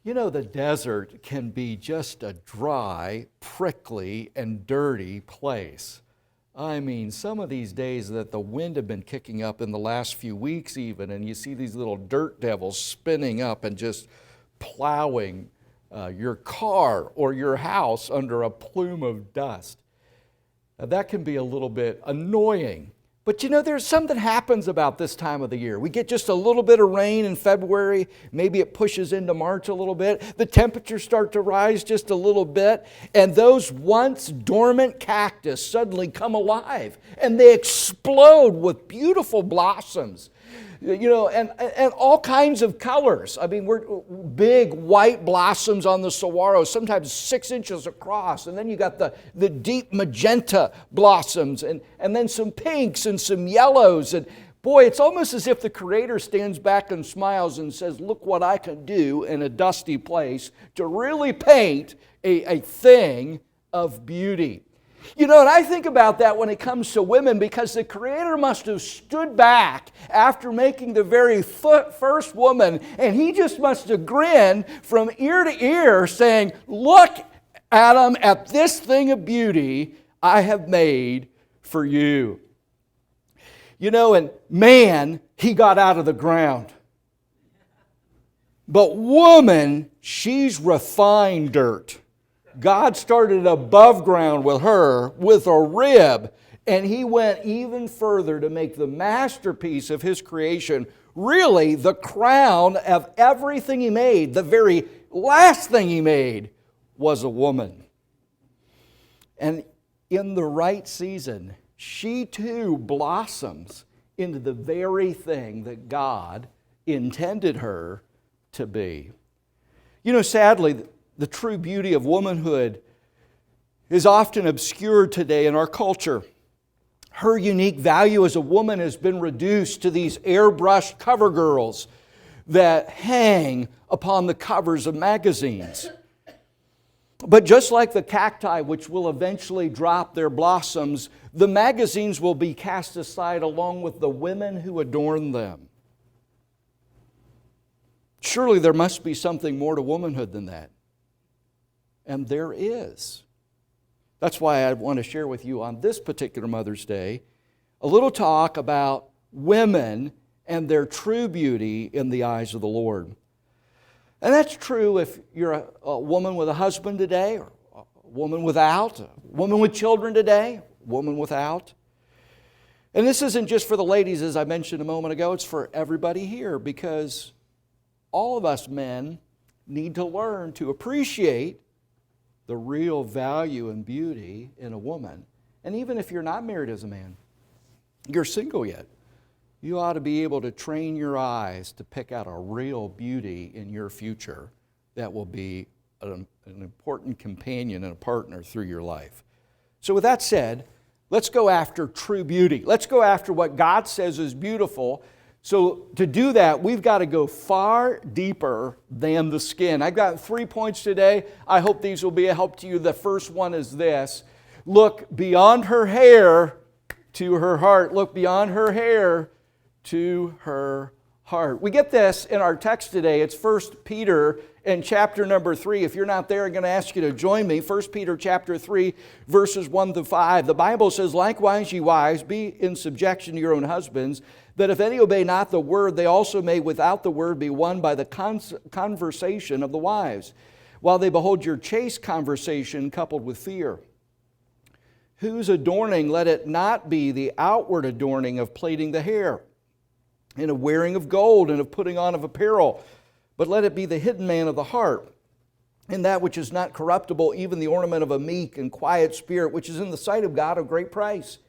You know, the desert can be just a dry, prickly, and dirty place. I mean, some of these days that the wind have been kicking up in the last few weeks even, and you see these little dirt devils spinning up and just plowing your car or your house under a plume of dust. Now, that can be a little bit annoying. But you know, there's something happens about this time of the year. We get just a little bit of rain in February. Maybe it pushes into March a little bit. The temperatures start to rise just a little bit. And those once dormant cactus suddenly come alive. And they explode with beautiful blossoms. You know, and all kinds of colors. I mean, we're big white blossoms on the saguaro, sometimes 6 inches across. And then you got the deep magenta blossoms, and then some pinks and some yellows. And boy, it's almost as if the Creator stands back and smiles and says, look what I can do in a dusty place to really paint a thing of beauty. You know, and I think about that when it comes to women, because the Creator must have stood back after making the very first woman, and He just must have grinned from ear to ear saying, look, Adam, at this thing of beauty I have made for you. You know, and man, he got out of the ground. But woman, she's refined dirt. God started above ground with her with a rib, and He went even further to make the masterpiece of His creation, really the crown of everything He made. The very last thing He made was a woman. And in the right season, she too blossoms into the very thing that God intended her to be. You know, sadly, the true beauty of womanhood is often obscured today in our culture. Her unique value as a woman has been reduced to these airbrushed cover girls that hang upon the covers of magazines. But just like the cacti, which will eventually drop their blossoms, the magazines will be cast aside along with the women who adorn them. Surely there must be something more to womanhood than that. And there is. That's why I want to share with you on this particular Mother's Day a little talk about women and their true beauty in the eyes of the Lord. And that's true if you're a woman with a husband today, or a woman without, a woman with children today, a woman without. And this isn't just for the ladies, as I mentioned a moment ago, it's for everybody here, because all of us men need to learn to appreciate the real value and beauty in a woman. And even if you're not married as a man, you're single yet, you ought to be able to train your eyes to pick out a real beauty in your future that will be an important companion and a partner through your life. So with that said, let's go after true beauty. Let's go after what God says is beautiful. So to do that, we've got to go far deeper than the skin. I've got 3 points today. I hope these will be a help to you. The first one is this: look beyond her hair to her heart. Look beyond her hair to her heart. We get this in our text today. It's 1 Peter in chapter number 3. If you're not there, I'm going to ask you to join me. 1 Peter chapter 3, verses 1 to 5. The Bible says, likewise, ye wives, be in subjection to your own husbands, that if any obey not the word, they also may without the word be won by the conversation of the wives, while they behold your chaste conversation coupled with fear. Whose adorning, let it not be the outward adorning of plaiting the hair, and of wearing of gold, and of putting on of apparel, but let it be the hidden man of the heart, in that which is not corruptible, even the ornament of a meek and quiet spirit, which is in the sight of God of great price.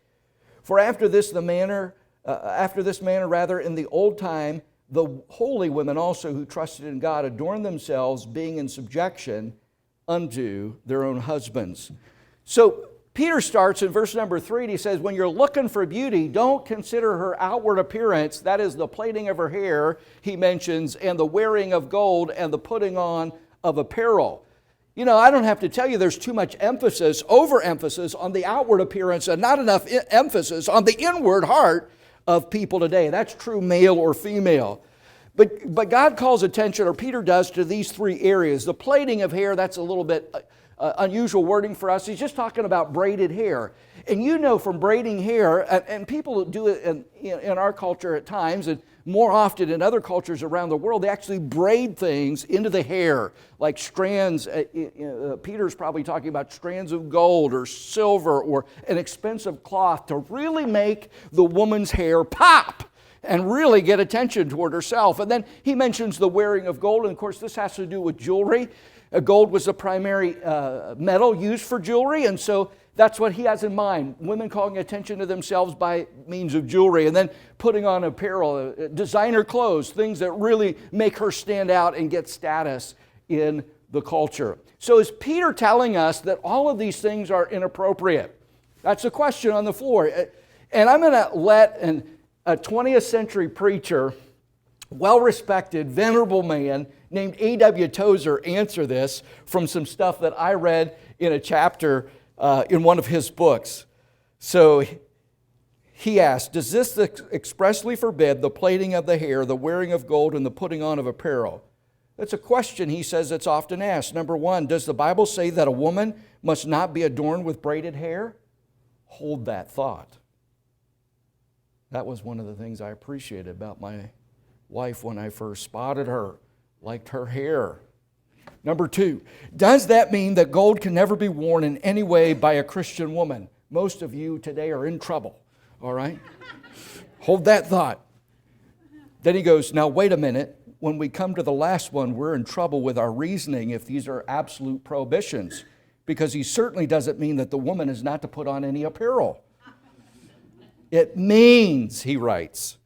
For after this manner, in the old time, the holy women also who trusted in God adorned themselves, being in subjection unto their own husbands. So Peter starts in verse number 3, and he says, when you're looking for beauty, don't consider her outward appearance, that is the plaiting of her hair, he mentions, and the wearing of gold and the putting on of apparel. You know, I don't have to tell you there's too much emphasis, overemphasis on the outward appearance and not enough emphasis on the inward heart of people today. That's true male or female. But God calls attention, or Peter does, to these three areas. The plaiting of hair, that's a little bit unusual wording for us. He's just talking about braided hair. And you know from braiding hair, and people do it in our culture at times, and more often in other cultures around the world, they actually braid things into the hair, like strands. Peter's probably talking about strands of gold or silver or an expensive cloth to really make the woman's hair pop and really get attention toward herself. And then he mentions the wearing of gold, and of course this has to do with jewelry. Gold was the primary metal used for jewelry, and so that's what he has in mind. Women calling attention to themselves by means of jewelry, and then putting on apparel, designer clothes, things that really make her stand out and get status in the culture. So is Peter telling us that all of these things are inappropriate? That's the question on the floor. And I'm going to let a 20th century preacher, well-respected, venerable man named A.W. Tozer answer this from some stuff that I read in a chapter in one of his books. So he asked, does this expressly forbid the plaiting of the hair, the wearing of gold, and the putting on of apparel? That's a question, he says, that's often asked. Number one, does the Bible say that a woman must not be adorned with braided hair? Hold that thought. That was one of the things I appreciated about my wife when I first spotted her. Liked her hair. Number two, does that mean that gold can never be worn in any way by a Christian woman? Most of you today are in trouble, all right? Hold that thought. Then he goes, now wait a minute. When we come to the last one, we're in trouble with our reasoning if these are absolute prohibitions, because he certainly doesn't mean that the woman is not to put on any apparel. It means, he writes,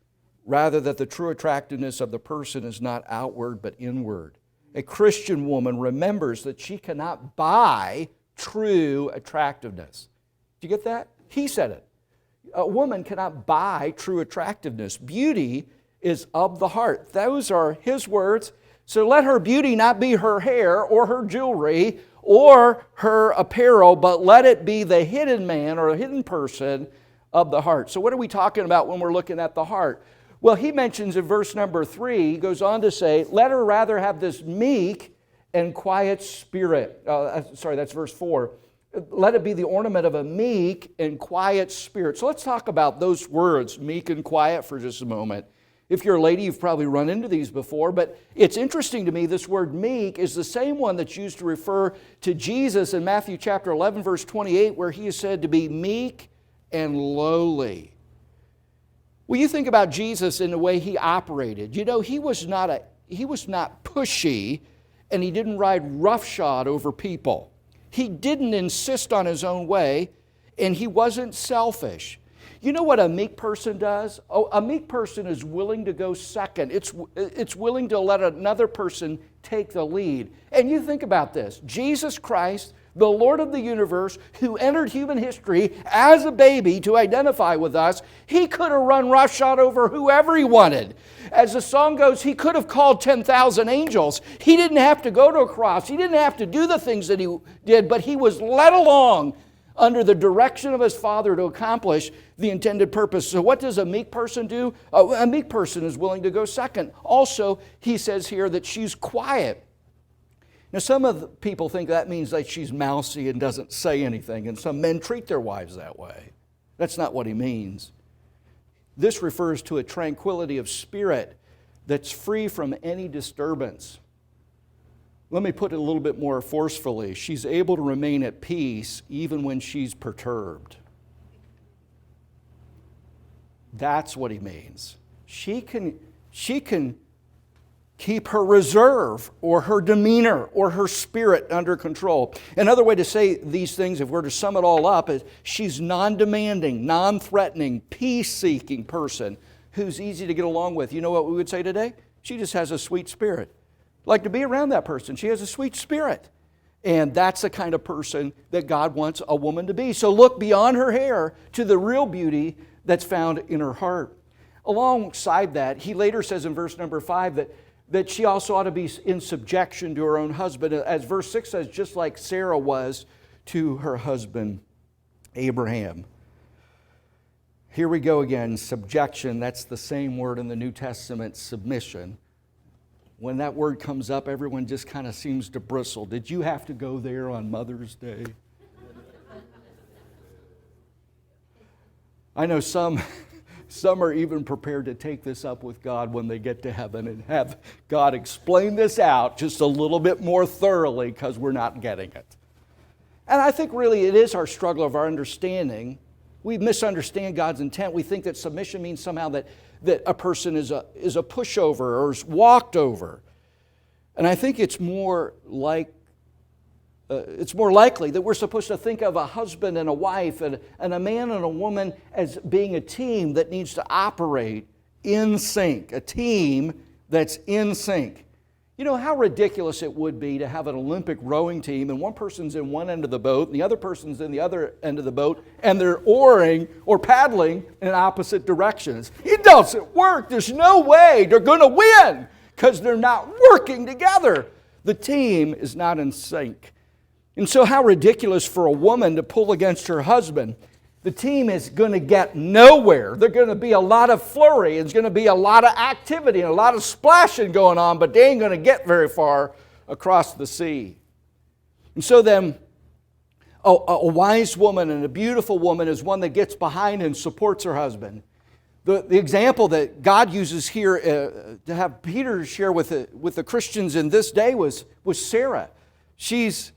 rather that the true attractiveness of the person is not outward but inward. A Christian woman remembers that she cannot buy true attractiveness. Do you get that? He said it. A woman cannot buy true attractiveness. Beauty is of the heart. Those are his words. So let her beauty not be her hair or her jewelry or her apparel, but let it be the hidden man or a hidden person of the heart. So what are we talking about when we're looking at the heart? Well, he mentions in verse number 3, he goes on to say, let her rather have this meek and quiet spirit. That's verse 4. Let it be the ornament of a meek and quiet spirit. So let's talk about those words, meek and quiet, for just a moment. If you're a lady, you've probably run into these before, but it's interesting to me, this word meek is the same one that's used to refer to Jesus in Matthew chapter 11, verse 28, where he is said to be meek and lowly. Well, you think about Jesus in the way he operated. You know, he was not pushy, and he didn't ride roughshod over people. He didn't insist on his own way, and he wasn't selfish. You know what a meek person does? Oh, a meek person is willing to go second. It's willing to let another person take the lead. And you think about this. Jesus Christ, the Lord of the universe, who entered human history as a baby to identify with us, he could have run roughshod over whoever he wanted. As the song goes, he could have called 10,000 angels. He didn't have to go to a cross. He didn't have to do the things that he did, but he was led along under the direction of his Father to accomplish the intended purpose. So what does a meek person do? A meek person is willing to go second. Also, he says here that she's quiet. Now, some of the people think that means that she's mousy and doesn't say anything, and some men treat their wives that way. That's not what he means. This refers to a tranquility of spirit that's free from any disturbance. Let me put it a little bit more forcefully. She's able to remain at peace even when she's perturbed. That's what he means. She can keep her reserve or her demeanor or her spirit under control. Another way to say these things, if we're to sum it all up, is she's non-demanding, non-threatening, peace-seeking person who's easy to get along with. You know what we would say today? She just has a sweet spirit. Like to be around that person. She has a sweet spirit. And that's the kind of person that God wants a woman to be. So look beyond her hair to the real beauty that's found in her heart. Alongside that, he later says in verse number 5 that she also ought to be in subjection to her own husband. As verse 6 says, just like Sarah was to her husband, Abraham. Here we go again, subjection. That's the same word in the New Testament, submission. when that word comes up, everyone just kind of seems to bristle. Did you have to go there on Mother's Day? I know some are even prepared to take this up with God when they get to heaven and have God explain this out just a little bit more thoroughly because we're not getting it. And I think really it is our struggle of our understanding. We misunderstand God's intent. We think that submission means somehow that a person is a pushover or is walked over. And I think it's more likely that we're supposed to think of a husband and a wife and a man and a woman as being a team that needs to operate in sync, a team that's in sync. You know how ridiculous it would be to have an Olympic rowing team and one person's in one end of the boat and the other person's in the other end of the boat and they're oaring or paddling in opposite directions. It doesn't work. There's no way they're going to win because they're not working together. The team is not in sync. And so how ridiculous for a woman to pull against her husband. The team is going to get nowhere. There's going to be a lot of flurry. There's going to be a lot of activity and a lot of splashing going on, but they ain't going to get very far across the sea. And so then, a wise woman and a beautiful woman is one that gets behind and supports her husband. The example that God uses here to have Peter share with the Christians in this day was Sarah. She's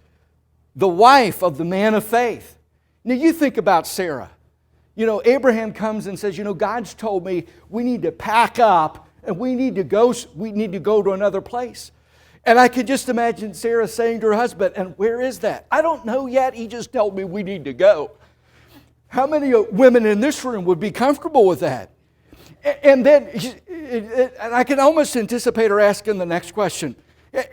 the wife of the man of faith. Now you think about Sarah. You know, Abraham comes and says, God's told me we need to pack up and we need to go to another place. And I could just imagine Sarah saying to her husband, and where is that? I don't know yet. He just told me we need to go. How many women in this room would be comfortable with that? And then, and I can almost anticipate her asking the next question.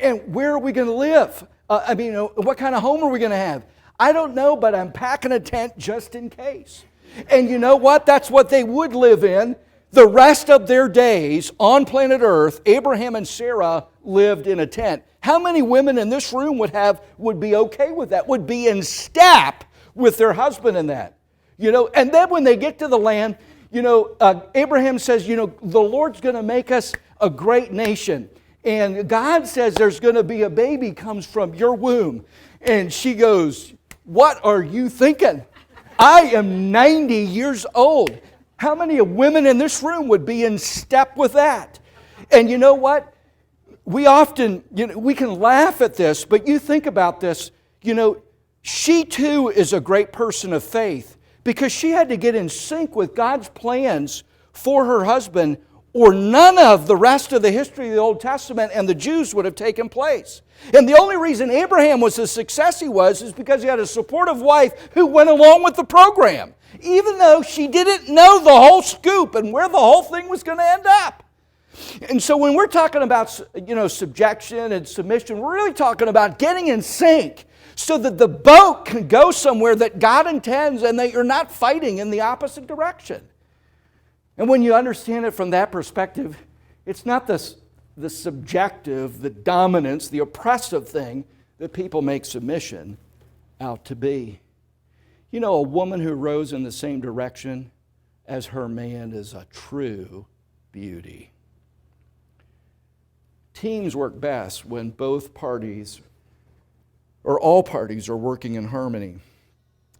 And where are we going to live? What kind of home are we going to have? I don't know, but I'm packing a tent just in case. And you know what? That's what they would live in. The rest of their days on planet Earth, Abraham and Sarah lived in a tent. How many women in this room would be okay with that, would be in step with their husband in that? And then when they get to the land, Abraham says, the Lord's going to make us a great nation. And God says there's going to be a baby comes from your womb. And she goes, what are you thinking? I am 90 years old. How many women in this room would be in step with that? And you know what? We often, we can laugh at this, but you think about this, she too is a great person of faith because she had to get in sync with God's plans for her husband, or none of the rest of the history of the Old Testament and the Jews would have taken place. And the only reason Abraham was the success he was is because he had a supportive wife who went along with the program, even though she didn't know the whole scoop and where the whole thing was going to end up. And so when we're talking about, subjection and submission, we're really talking about getting in sync so that the boat can go somewhere that God intends and that you're not fighting in the opposite direction. And when you understand it from that perspective, it's not the subjective, the dominance, the oppressive thing that people make submission out to be. A woman who rows in the same direction as her man is a true beauty. Teams work best when both parties, or all parties, are working in harmony.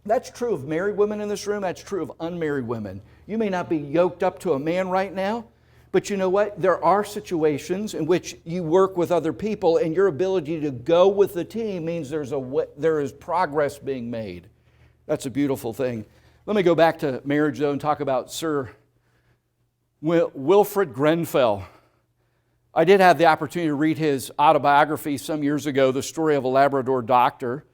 That's true of married women in this room. That's true of unmarried women. You may not be yoked up to a man right now, but you know what? There are situations in which you work with other people and your ability to go with the team means there is progress being made. That's a beautiful thing. Let me go back to marriage, though, and talk about Sir Wilfred Grenfell. I did have the opportunity to read his autobiography some years ago, The Story of a Labrador Doctor.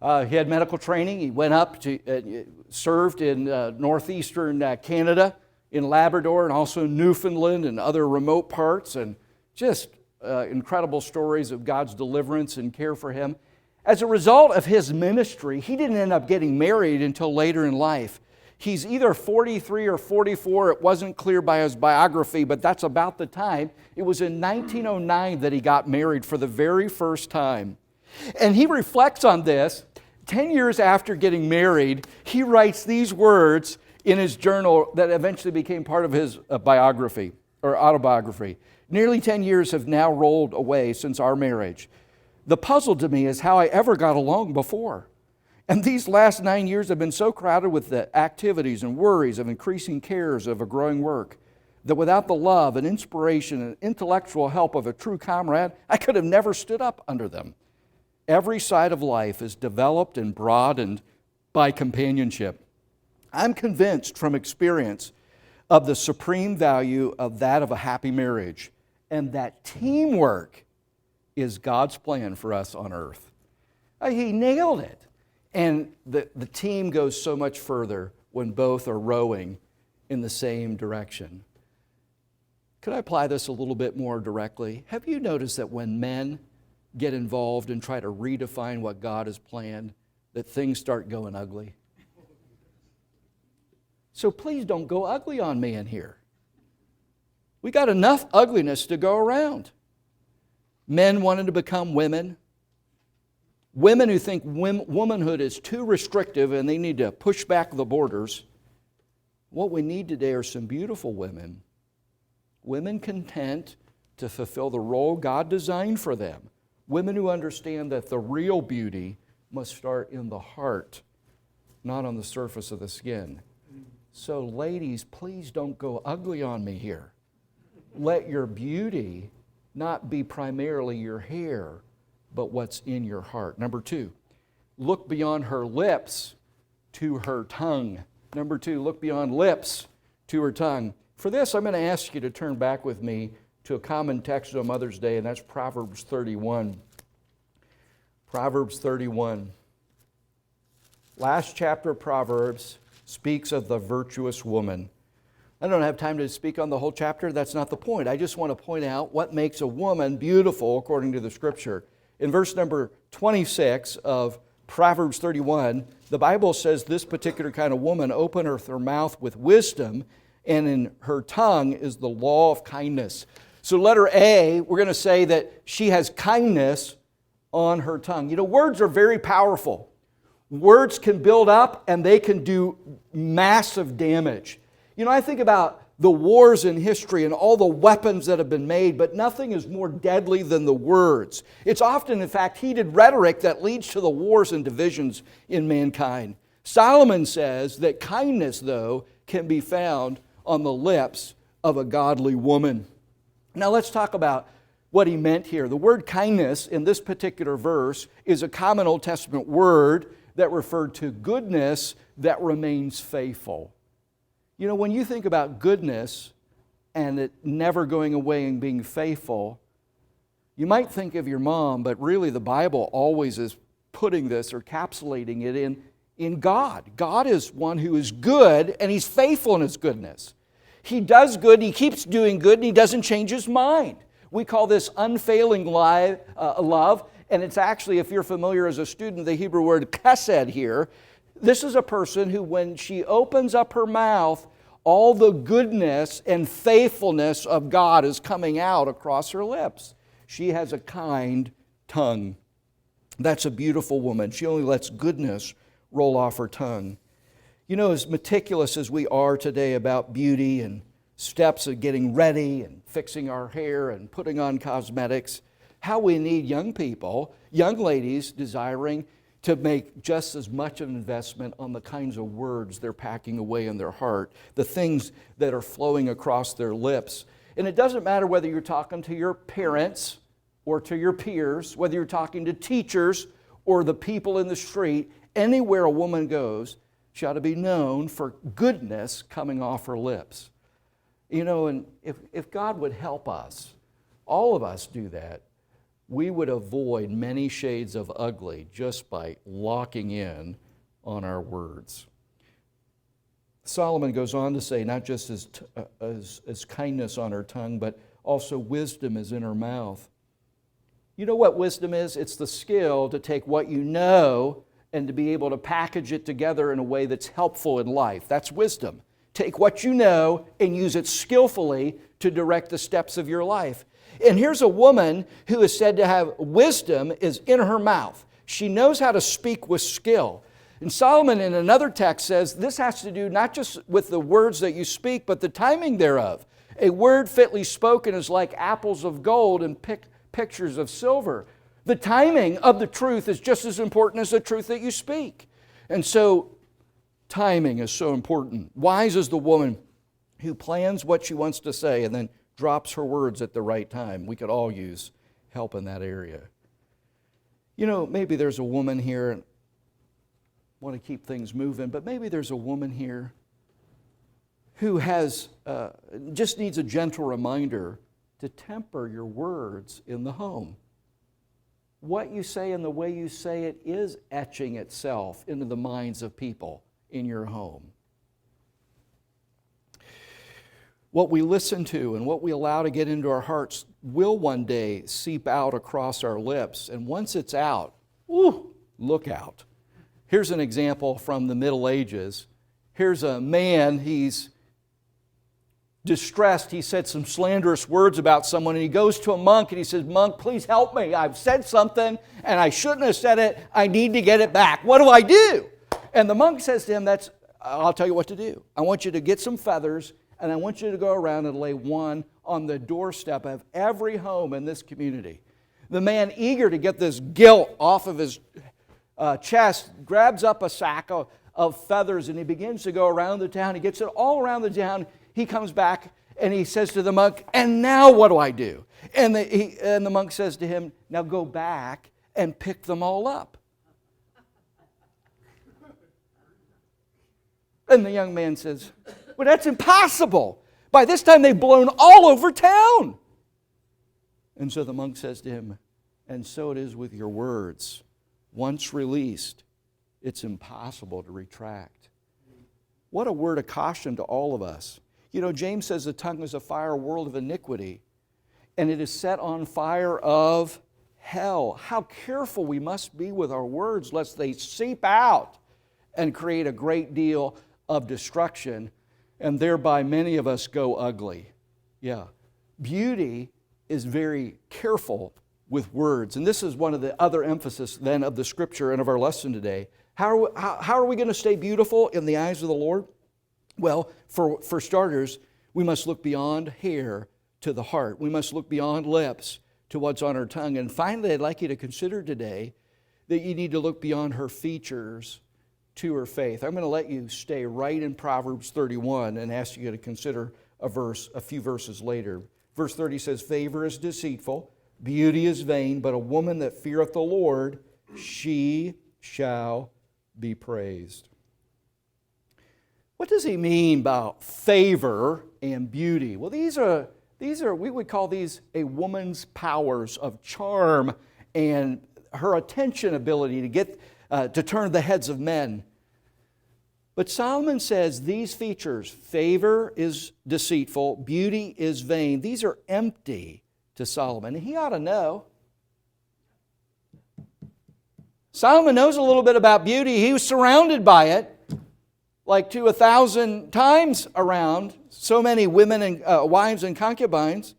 He had medical training. He went up to served in northeastern Canada, in Labrador, and also Newfoundland and other remote parts, and just incredible stories of God's deliverance and care for him. As a result of his ministry, he didn't end up getting married until later in life. He's either 43 or 44. It wasn't clear by his biography, but that's about the time. It was in 1909 that he got married for the very first time. And he reflects on this. 10 years after getting married, he writes these words in his journal that eventually became part of his biography or autobiography. Nearly 10 years have now rolled away since our marriage. The puzzle to me is how I ever got along before. And these last 9 years have been so crowded with the activities and worries of increasing cares of a growing work that without the love and inspiration and intellectual help of a true comrade, I could have never stood up under them. Every side of life is developed and broadened by companionship. I'm convinced from experience of the supreme value of that of a happy marriage, and that teamwork is God's plan for us on earth. He nailed it. And the team goes so much further when both are rowing in the same direction. Could I apply this a little bit more directly? Have you noticed that when men get involved and try to redefine what God has planned, that things start going ugly? So please don't go ugly on me in here. We got enough ugliness to go around. Men wanting to become women. Women who think womanhood is too restrictive and they need to push back the borders. What we need today are some beautiful women. Women content to fulfill the role God designed for them. Women who understand that the real beauty must start in the heart, not on the surface of the skin. So ladies, please don't go ugly on me here. Let your beauty not be primarily your hair, but what's in your heart. Number 2, look beyond her lips to her tongue. Number 2, look beyond lips to her tongue. For this, I'm going to ask you to turn back with me to a common text on Mother's Day, and that's Proverbs 31. Proverbs 31. Last chapter of Proverbs speaks of the virtuous woman. I don't have time to speak on the whole chapter. That's not the point. I just want to point out what makes a woman beautiful according to the Scripture. In verse number 26 of Proverbs 31, the Bible says this particular kind of woman openeth her mouth with wisdom, and in her tongue is the law of kindness. So letter A, we're going to say that she has kindness on her tongue. You know, words are very powerful. Words can build up and they can do massive damage. You know, I think about the wars in history and all the weapons that have been made, but nothing is more deadly than the words. It's often, in fact, heated rhetoric that leads to the wars and divisions in mankind. Solomon says that kindness, though, can be found on the lips of a godly woman. Now let's talk about what he meant here. The word kindness in this particular verse is a common Old Testament word that referred to goodness that remains faithful. You know, when you think about goodness and it never going away and being faithful, you might think of your mom, but really the Bible always is putting this or encapsulating it in God. God is one who is good and He's faithful in His goodness. He does good, He keeps doing good, and He doesn't change His mind. We call this unfailing love, and it's actually, if you're familiar as a student, the Hebrew word chesed here. This is a person who, when she opens up her mouth, all the goodness and faithfulness of God is coming out across her lips. She has a kind tongue. That's a beautiful woman. She only lets goodness roll off her tongue. You know, as meticulous as we are today about beauty and steps of getting ready and fixing our hair and putting on cosmetics, how we need young people, young ladies desiring to make just as much of an investment on the kinds of words they're packing away in their heart, the things that are flowing across their lips. And it doesn't matter whether you're talking to your parents or to your peers, whether you're talking to teachers or the people in the street, anywhere a woman goes, she ought to be known for goodness coming off her lips. You know, and if God would help us, all of us do that, we would avoid many shades of ugly just by locking in on our words. Solomon goes on to say, not just as kindness on her tongue, but also wisdom is in her mouth. You know what wisdom is? It's the skill to take what you know and to be able to package it together in a way that's helpful in life. That's wisdom. Take what you know and use it skillfully to direct the steps of your life. And here's a woman who is said to have wisdom is in her mouth. She knows how to speak with skill. And Solomon in another text says this has to do not just with the words that you speak, but the timing thereof. A word fitly spoken is like apples of gold and pictures of silver. The timing of the truth is just as important as the truth that you speak. And so, timing is so important. Wise is the woman who plans what she wants to say and then drops her words at the right time. We could all use help in that area. You know, maybe there's a woman here, and want to keep things moving, but maybe there's a woman here who has just needs a gentle reminder to temper your words in the home. What you say and the way you say it is etching itself into the minds of people in your home. What we listen to and what we allow to get into our hearts will one day seep out across our lips. And once it's out, look out. Here's an example from the Middle Ages. Here's a man, he's distressed. He said some slanderous words about someone, and he goes to a monk and he says, "Monk, please help me. I've said something and I shouldn't have said it. I need to get it back. What do I do?" And the monk says to him, "I'll tell you what to do. I want you to get some feathers, and I want you to go around and lay one on the doorstep of every home in this community." The man, eager to get this guilt off of his chest, grabs up a sack of feathers and he begins to go around the town. He gets it all around the town. He comes back and he says to the monk, "And now what do I do?" And the monk says to him, "Now go back and pick them all up." And the young man says, "Well, that's impossible. By this time they've blown all over town." And so the monk says to him, "And so it is with your words. Once released, it's impossible to retract." What a word of caution to all of us. You know, James says the tongue is a fire world of iniquity, and it is set on fire of hell. How careful we must be with our words, lest they seep out and create a great deal of destruction, and thereby many of us go ugly. Yeah. Beauty is very careful with words. And this is one of the other emphasis then of the Scripture and of our lesson today. How are we going to stay beautiful in the eyes of the Lord? Well, for starters, we must look beyond hair to the heart. We must look beyond lips to what's on her tongue. And finally, I'd like you to consider today that you need to look beyond her features to her faith. I'm going to let you stay right in Proverbs 31 and ask you to consider a few verses later. Verse 30 says, "Favor is deceitful, beauty is vain, but a woman that feareth the Lord, she shall be praised." What does he mean about favor and beauty? Well, these are we would call these a woman's powers of charm and her attention ability to get to turn the heads of men. But Solomon says these features, favor is deceitful, beauty is vain, these are empty to Solomon. And he ought to know. Solomon knows a little bit about beauty. He was surrounded by it, like to 1,000 times around, so many women and wives and concubines.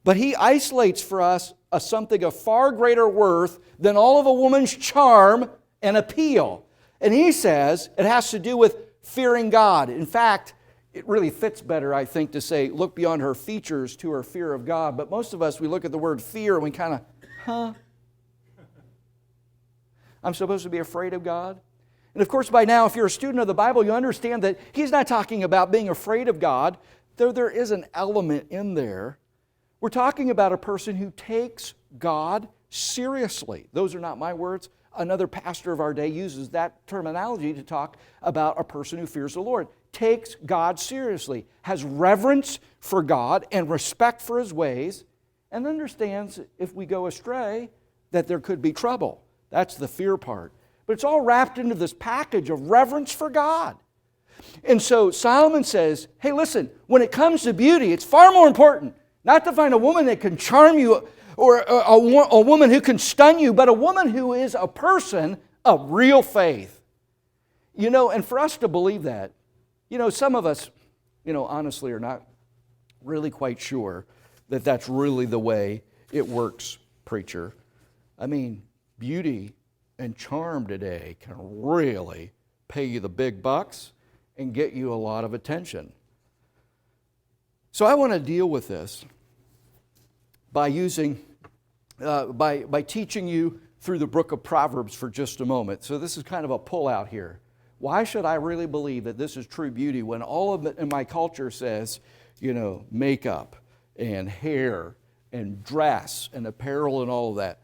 But he isolates for us something of far greater worth than all of a woman's charm and appeal. And he says it has to do with fearing God. In fact, it really fits better, I think, to say, look beyond her features to her fear of God. But most of us, we look at the word fear and we kind of, I'm supposed to be afraid of God? And of course, by now, if you're a student of the Bible, you understand that he's not talking about being afraid of God, though there is an element in there. We're talking about a person who takes God seriously. Those are not my words. Another pastor of our day uses that terminology to talk about a person who fears the Lord. Takes God seriously, has reverence for God and respect for His ways, and understands if we go astray that there could be trouble. That's the fear part. But it's all wrapped into this package of reverence for God. And so Solomon says, hey, listen, when it comes to beauty, it's far more important not to find a woman that can charm you or a woman who can stun you, but a woman who is a person of real faith. You know, and for us to believe that, you know, some of us, you know, honestly are not really quite sure that that's really the way it works, preacher. I mean, beauty and charm today can really pay you the big bucks and get you a lot of attention. So I want to deal with this by using, by teaching you through the book of Proverbs for just a moment. So this is kind of a pull-out here. Why should I really believe that this is true beauty when all of it in my culture says, makeup and hair and dress and apparel and all of that?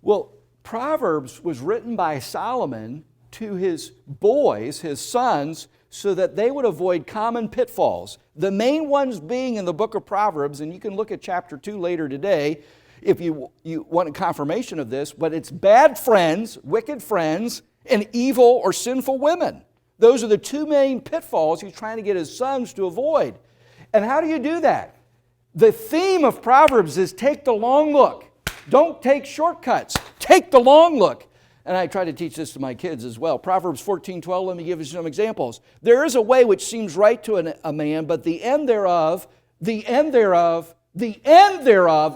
Well, Proverbs was written by Solomon to his boys, his sons, so that they would avoid common pitfalls. The main ones being in the book of Proverbs, and you can look at chapter 2 later today if you want a confirmation of this, but it's bad friends, wicked friends, and evil or sinful women. Those are the two main pitfalls he's trying to get his sons to avoid. And how do you do that? The theme of Proverbs is take the long look. Don't take shortcuts. Take the long look. And I try to teach this to my kids as well. Proverbs 14:12, let me give you some examples. There is a way which seems right to a man, but the end thereof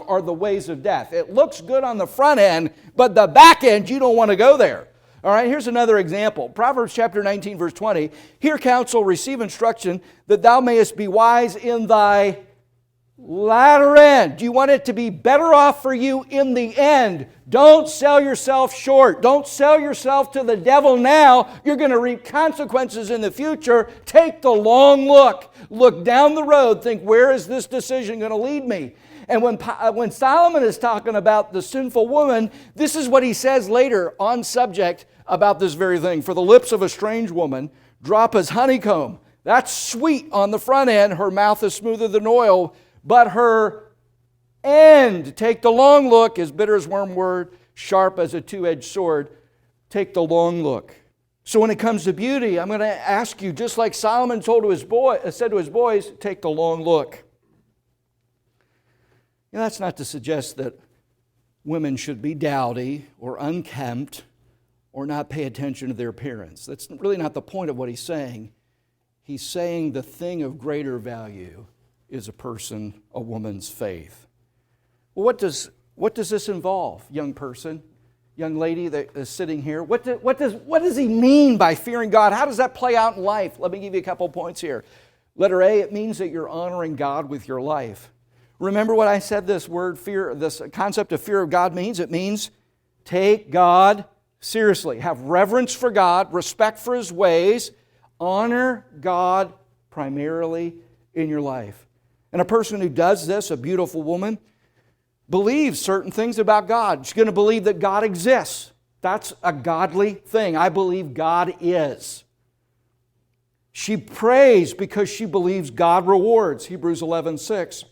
are the ways of death. It looks good on the front end, but the back end, you don't want to go there. All right, here's another example. Proverbs chapter 19, verse 20. Hear counsel, receive instruction, that thou mayest be wise in thy latter end. Do you want it to be better off for you in the end? Don't sell yourself short. Don't sell yourself to the devil now. You're going to reap consequences in the future. Take the long look. Look down the road. Think, where is this decision going to lead me? And when Solomon is talking about the sinful woman, this is what he says later on subject about this very thing. For the lips of a strange woman drop as honeycomb. That's sweet on the front end. Her mouth is smoother than oil. But her end, take the long look, is bitter as wormwood, sharp as a two-edged sword. Take the long look. So when it comes to beauty, I'm going to ask you, just like Solomon said to his boys, take the long look. That's not to suggest that women should be dowdy or unkempt or not pay attention to their appearance. That's really not the point of what he's saying. He's saying the thing of greater value is a woman's faith. Well, what does this involve, young person, young lady that is sitting here? What does he mean by fearing God? How does that play out in life? Let me give you a couple points here. Letter A, it means that you're honoring God with your life. Remember what I said this word fear, this concept of fear of God means? It means take God seriously. Have reverence for God, respect for His ways, honor God primarily in your life. And a person who does this, a beautiful woman, believes certain things about God. She's going to believe that God exists. That's a godly thing. I believe God is. She prays because she believes God rewards. Hebrews 11:6.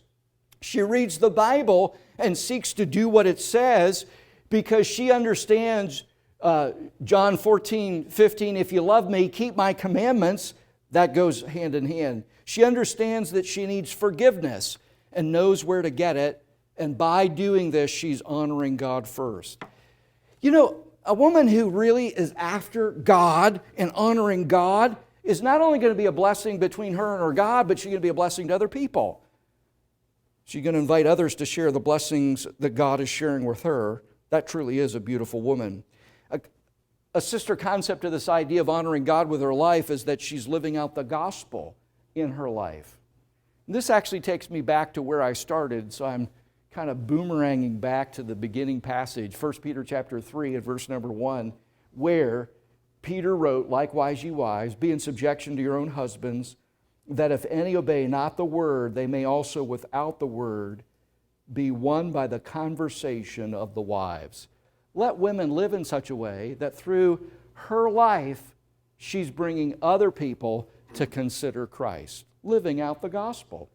She reads the Bible and seeks to do what it says because she understands John 14:15, if you love me, keep my commandments. That goes hand in hand. She understands that she needs forgiveness and knows where to get it. And by doing this, she's honoring God first. A woman who really is after God and honoring God is not only going to be a blessing between her and her God, but she's going to be a blessing to other people. She's going to invite others to share the blessings that God is sharing with her. That truly is a beautiful woman. A sister concept to this idea of honoring God with her life is that she's living out the gospel in her life. This actually takes me back to where I started, so I'm kind of boomeranging back to the beginning passage, 1 Peter chapter 3 and verse number 1, where Peter wrote, likewise ye wives, be in subjection to your own husbands, that if any obey not the word, they may also without the word be won by the conversation of the wives. Let women live in such a way that through her life, she's bringing other people to consider Christ, living out the gospel.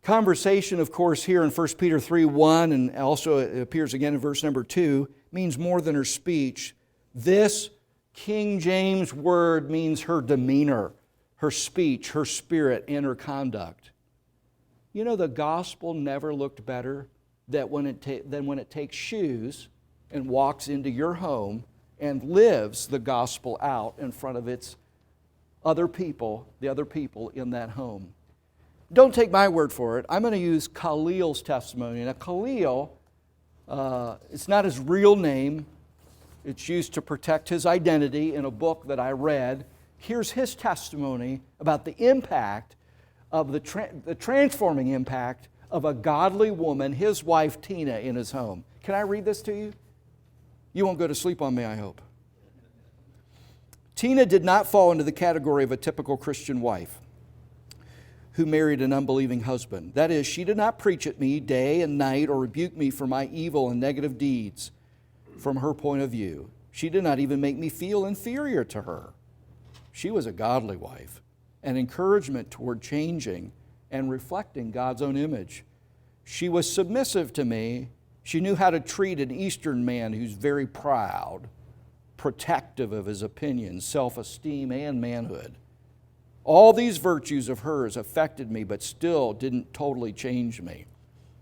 Conversation, of course, here in 1 Peter 3:1, and also it appears again in verse number 2, means more than her speech. This King James word means her demeanor, her speech, her spirit, and her conduct. The gospel never looked better than when it takes shoes and walks into your home and lives the gospel out in front of its other people, the other people in that home. Don't take my word for it. I'm going to use Khalil's testimony. Now, Khalil, it's not his real name. It's used to protect his identity in a book that I read. Here's his testimony about the impact of the transforming impact of a godly woman, his wife Tina, in his home. Can I read this to you? You won't go to sleep on me, I hope. Tina did not fall into the category of a typical Christian wife who married an unbelieving husband. That is, she did not preach at me day and night or rebuke me for my evil and negative deeds from her point of view. She did not even make me feel inferior to her. She was a godly wife, an encouragement toward changing and reflecting God's own image. She was submissive to me. She knew how to treat an Eastern man who's very proud, protective of his opinions, self-esteem, and manhood. All these virtues of hers affected me, but still didn't totally change me.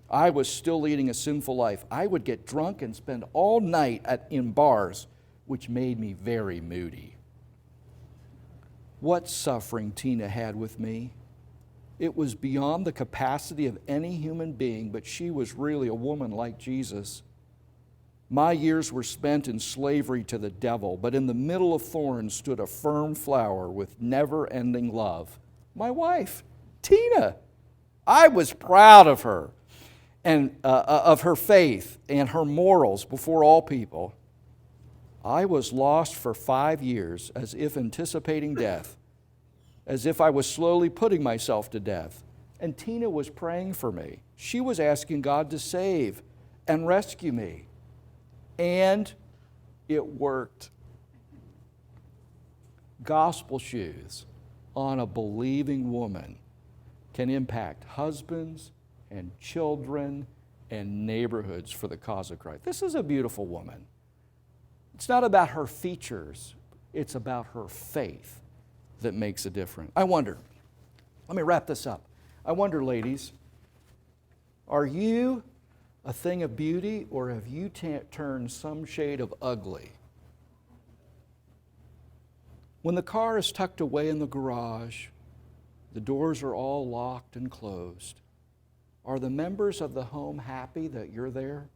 I was still leading a sinful life. I would get drunk and spend all night in bars, which made me very moody. What suffering Tina had with me. It was beyond the capacity of any human being, but she was really a woman like Jesus. My years were spent in slavery to the devil, but in the middle of thorns stood a firm flower with never-ending love. My wife, Tina. I was proud of her and of her faith and her morals before all people. I was lost for 5 years, as if anticipating death, as if I was slowly putting myself to death. And Tina was praying for me. She was asking God to save and rescue me. And it worked. Gospel shoes on a believing woman can impact husbands and children and neighborhoods for the cause of Christ. This is a beautiful woman. It's not about her features, it's about her faith that makes a difference. I wonder, let me wrap this up. I wonder, ladies, are you a thing of beauty, or have you turned some shade of ugly? When the car is tucked away in the garage, the doors are all locked and closed, are the members of the home happy that you're there?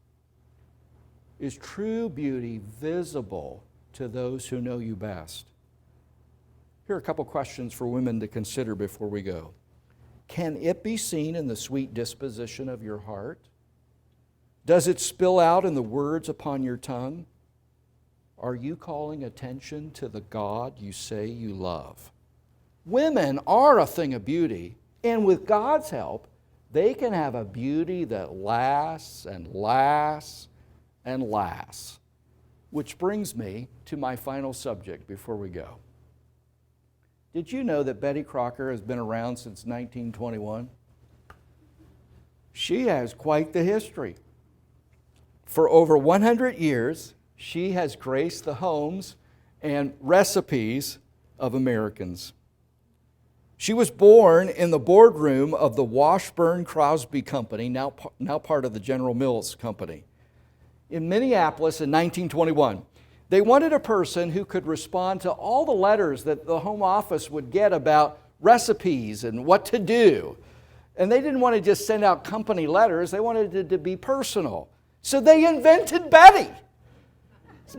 Is true beauty visible to those who know you best? Here are a couple questions for women to consider before we go. Can it be seen in the sweet disposition of your heart? Does it spill out in the words upon your tongue? Are you calling attention to the God you say you love? Women are a thing of beauty, and with God's help, they can have a beauty that lasts and lasts and lasts. Which brings me to my final subject before we go. Did you know that Betty Crocker has been around since 1921? She has quite the history. For over 100 years, she has graced the homes and recipes of Americans. She was born in the boardroom of the Washburn Crosby Company, now part of the General Mills Company, in Minneapolis in 1921. They wanted a person who could respond to all the letters that the home office would get about recipes and what to do. And they didn't want to just send out company letters, they wanted it to be personal. So they invented Betty.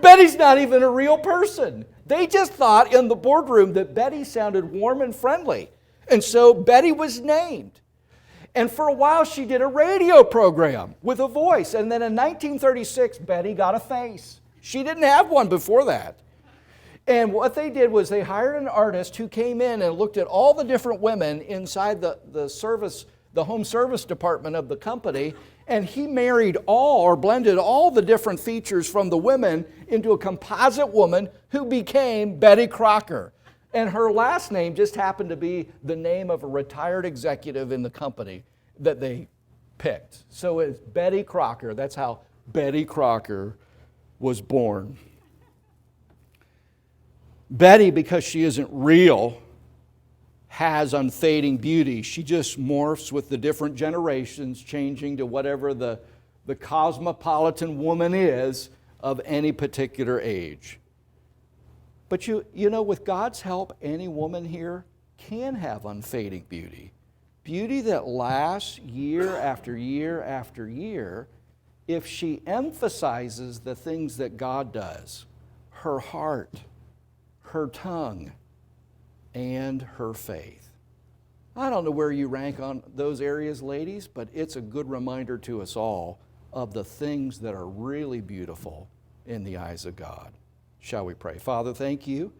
Betty's not even a real person. They just thought in the boardroom that Betty sounded warm and friendly. And so Betty was named. And for a while she did a radio program with a voice. And then in 1936, Betty got a face. She didn't have one before that. And what they did was they hired an artist who came in and looked at all the different women inside the home service department of the company, and he married all, or blended all the different features from the women into a composite woman who became Betty Crocker. And her last name just happened to be the name of a retired executive in the company that they picked. So it's Betty Crocker. That's how Betty Crocker was born. Betty, because she isn't real, has unfading beauty. She just morphs with the different generations, changing to whatever the cosmopolitan woman is of any particular age. But you know, with God's help, any woman here can have unfading beauty. Beauty that lasts year after year after year if she emphasizes the things that God does, her heart, her tongue, and her faith. I don't know where you rank on those areas, ladies, but it's a good reminder to us all of the things that are really beautiful in the eyes of God. Shall we pray? Father, thank you